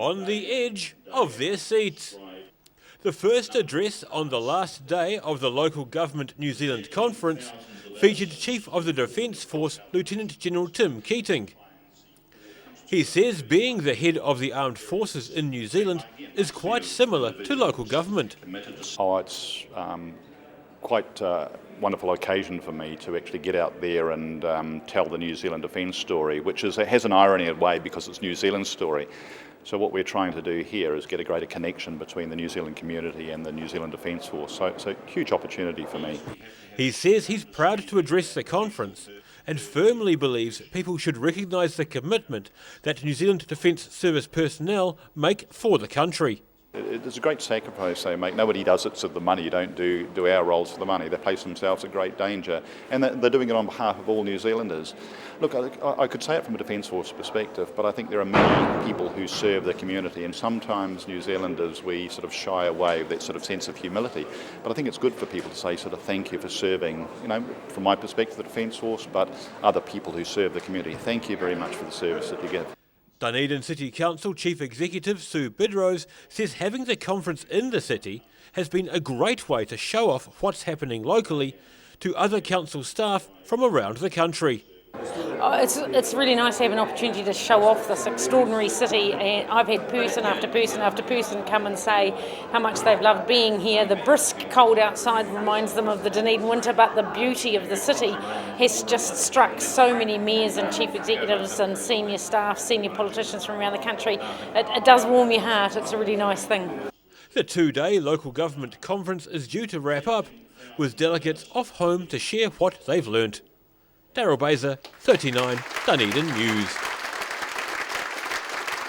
on the edge of their seats. The first address on the last day of the Local Government New Zealand conference featured Chief of the Defence Force Lieutenant General Tim Keating. He says being the head of the armed forces in New Zealand is quite similar to local government. Oh, it's quite a wonderful occasion for me to actually get out there and tell the New Zealand Defence story, which has an irony in a way because it's New Zealand's story. So what we're trying to do here is get a greater connection between the New Zealand community and the New Zealand Defence Force. So it's a huge opportunity for me. He says he's proud to address the conference and firmly believes people should recognise the commitment that New Zealand Defence Service personnel make for the country. It's a great sacrifice they make. Nobody does it for the money. You don't do our roles for the money. They place themselves at great danger, and they're doing it on behalf of all New Zealanders. Look, I could say it from a Defence Force perspective, but I think there are many people who serve the community, and sometimes New Zealanders, we sort of shy away with that sort of sense of humility. But I think it's good for people to say sort of thank you for serving, from my perspective, the Defence Force, but other people who serve the community. Thank you very much for the service that you give. Dunedin City Council Chief Executive Sue Bidrose says having the conference in the city has been a great way to show off what's happening locally to other council staff from around the country. It's really nice to have an opportunity to show off this extraordinary city, and I've had person after person after person come and say how much they've loved being here. The brisk cold outside reminds them of the Dunedin winter, but the beauty of the city has just struck so many mayors and chief executives and senior staff, senior politicians from around the country. It does warm your heart. It's a really nice thing. The two-day local government conference is due to wrap up, with delegates off home to share what they've learnt. Daryl Baser, 39 Dunedin News.